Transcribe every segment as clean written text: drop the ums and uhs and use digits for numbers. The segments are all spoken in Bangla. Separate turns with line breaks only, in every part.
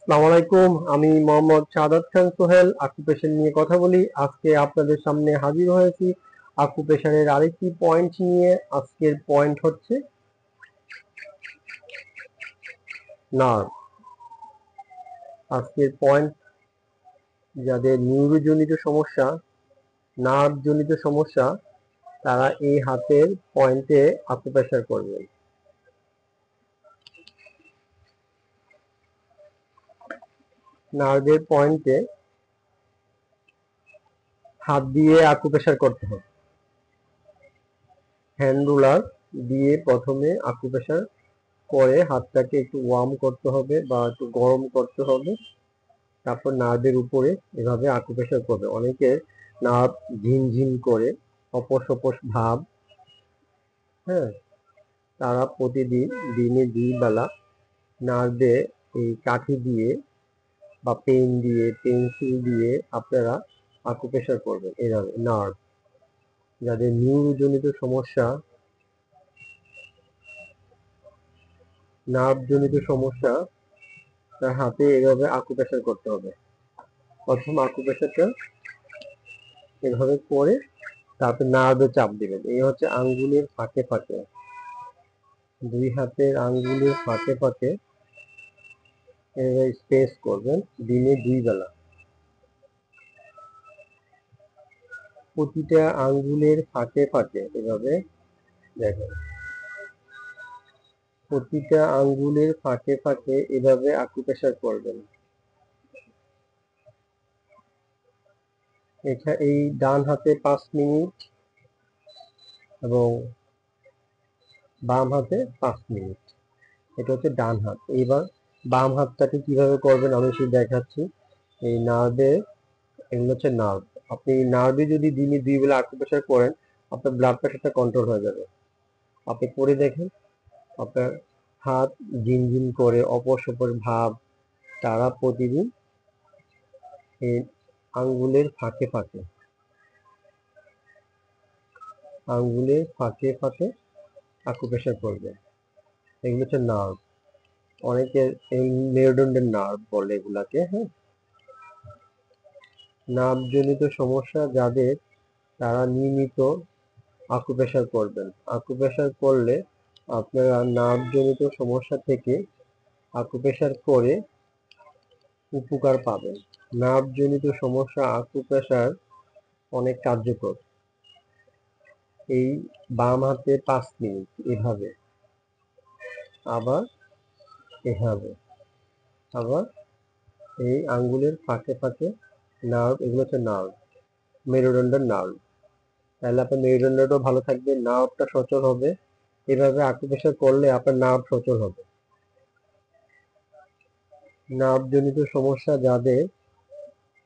আসসালামু আলাইকুম। আমি মোহাম্মদ সাদাত খান সোহেল আকুপেশন নিয়ে কথা বলি। আজকে আপনাদের সামনে হাজির হয়েছি আকুপেশনের আরেকটি পয়েন্ট নিয়ে। আজকের পয়েন্ট হচ্ছে নার্ভ। আজকের পয়েন্ট যাদের নিউরোজনিত সমস্যা, নার্ভ জনিত সমস্যা, তারা এই হাতের পয়েন্টে আকুপেশার করবেন। নার্ভের পয়েন্টে হাত দিয়ে আকুপেশার করতে হবে। হ্যান্ড রুলার দিয়ে প্রথমে আকুপেশার করে হাতটাকে একটু ওয়ার্ম করতে হবে বা একটু গরম করতে হবে। তারপর নার্ভের উপরে এভাবে আকুপ্রেশার করবে। অনেকের নার্ভ ঝিনঝিন করে, অপস অপস ভাব, হ্যাঁ, তারা প্রতিদিন দিনে 2 বেলা নার্ভে এই কাঠি দিয়ে বা পেন দিয়ে, পেন্সিল দিয়ে আপনারা আকুপ্রেশার করবেন। এভাবে নার্ভ, যাদের নিউরোজনিত সমস্যা, নার্ভ জনিত সমস্যা, তার হাতে এভাবে আকুপ্রেশার করতে হবে। প্রথম আকুপ্রেশারটা এভাবে করে তারপর নার্ভে চাপ দিবেন। এই হচ্ছে আঙ্গুলের ফাঁকে ফাঁকে, 2 হাতের আঙ্গুলের ফাঁকে ফাঁকে এভাবে স্পেস করবেন দিনে 2 বেলা। প্রতিটা আঙ্গুলের ফাঁকে ফাঁকে এভাবে দেখেন, প্রতিটা আঙ্গুলের ফাঁকে ফাঁকে এভাবে আকুপ্রেশার করবেন। এই ডান হাতে 5 মিনিট এবং বাম হাতে 5 মিনিট। এটা হচ্ছে ডান হাত। এবার বাম হাতটাকে কিভাবে করবেন আমি সেটা দেখাচ্ছি। এই নার্ভে, এগুলো হচ্ছে নার্ভ। আপনি নার্ভে যদি দিনে 2 বেলা আকুপ্রেশার করেন, আপনার ব্লাড প্রেশারটা কন্ট্রোল হয়ে যাবে। আপনি করে দেখেন, আপনার হাত ঝিনঝিন করে, অপস অপস ভাব, তারা প্রতিদিন এই আঙ্গুলের ফাঁকে ফাঁকে, আঙ্গুলের ফাঁকে ফাঁকে আকুপ্রেশার করবে। এগুলো হচ্ছে নার্ভ। অনেকের এই মেরুদণ্ডের নার্ভ বলে এগুলাকে, হ্যাঁ। নার্ভ জনিত সমস্যা যাদের, তারা নিয়মিত আকুপ্রেশার করবেন। আকুপ্রেশার করলে আপনারা নার্ভ জনিত সমস্যা থেকে আকুপ্রেশার করে উপকার পাবেন। নার্ভ জনিত সমস্যা আকুপ্রেশার অনেক কার্যকর। এই বাম হাতে 5 মিনিট এভাবে, আবার এভাবে, আবার এই আঙ্গুলের ফাঁকে ফাঁকে নার্ভ, এগুলো হচ্ছে নার্ভ, মেরুদণ্ডের নার্ভ। তাহলে আপনার মেরুদণ্ডটাও ভালো থাকবে, নার্ভটা সচল হবে। এভাবে আকুপ্রেশার করলে আপনার নার্ভ সচল হবে। নার্ভ জনিত সমস্যা যাদের,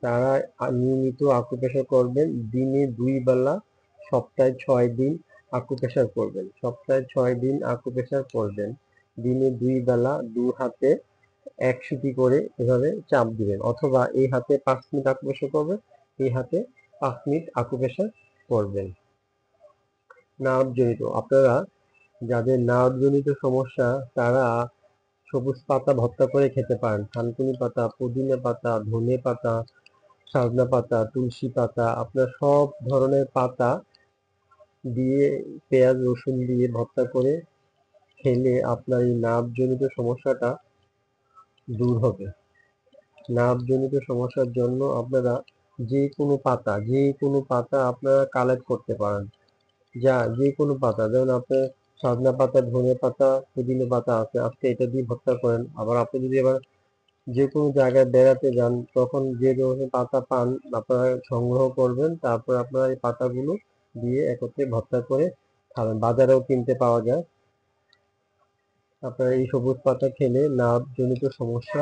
তারা নিয়মিত আকুপ্রেশার করবেন দিনে 2 বেলা, সপ্তাহে 6 দিন আকুপ্রেশার করবেন। সপ্তাহে 6 দিন আকুপ্রেশার করবেন। দিনে 2 বেলা 2 হাতে 1 সুতি করে এভাবে চাপ দিবেন, অথবা এই হাতে 5 মিনিট আকুপ্রেশার করবেন, এই হাতে 5 মিনিট আকুপ্রেশার করবেন। নার্ভ জনিত, আপনারা যাদের নার্ভ জনিত সমস্যা, তারা সবুজ পাতা ভর্তা করে খেতে পারেন। থানকুনি পাতা, পুদিনা পাতা, ধনে পাতা, সজনা পাতা, তুলসী পাতা, আপনার সব ধরনের পাতা দিয়ে, পেঁয়াজ রসুন দিয়ে ভর্তা করে খেলে আপনার এই নার্ভ জনিত সমস্যাটা দূর হবে। নার্ভ জনিত সমস্যার জন্য আপনারা যে কোনো পাতা আপনারা কালেক্ট করতে পারেন। যে কোনো পাতা, যেমন আপনার সজনা পাতা, ধনে পাতা, পুদিনা পাতা আছে, আজকে এটা দিয়ে ভর্তা করেন। আবার আপনি যদি আবার যে কোনো জায়গায় বেড়াতে যান, তখন যে ধরনের পাতা পান আপনারা সংগ্রহ করবেন, তারপর আপনারা এই পাতাগুলো দিয়ে একত্রে ভর্তা করে খাবেন। বাজারেও কিনতে পাওয়া যায়। আপনারা এই সবুজ পাতা খেলে নার্ভ জনিত সমস্যা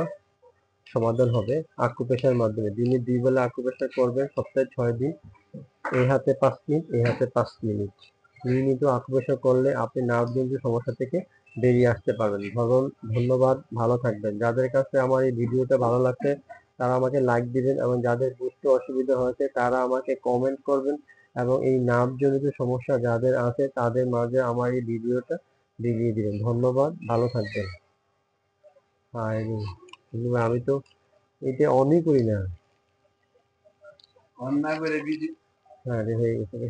সমাধান হবে আকুপ্রেশার মাধ্যমে। দিনে 2 বেলা আকুপ্রেশার করবেন, সপ্তাহে 6 দিন, এই হাতে 5 মিনিট, এই হাতে 5 মিনিট। নিয়মিত আকুপ্রেশার করলে আপনি নার্ভ জনিত সমস্যা থেকে বেরিয়ে আসতে পারবেন। ধন্যবাদ, ভালো থাকবেন। যাদের কাছে আমার এই ভিডিওটা ভালো লাগছে তারা আমাকে লাইক দিবেন, এবং যাদের বুঝতে অসুবিধা হয়েছে তারা আমাকে কমেন্ট করবেন, এবং এই নার্ভ জনিত সমস্যা যাদের আছে তাদের মাঝে আমার এই ভিডিওটা বিলিয়ে দিবেন। ধন্যবাদ, ভালো থাকবেন। কিন্তু ভাই আমি তো এটা অনই করি না।
অন না করে
হ্যাঁ রে, হয়ে গেছে রে।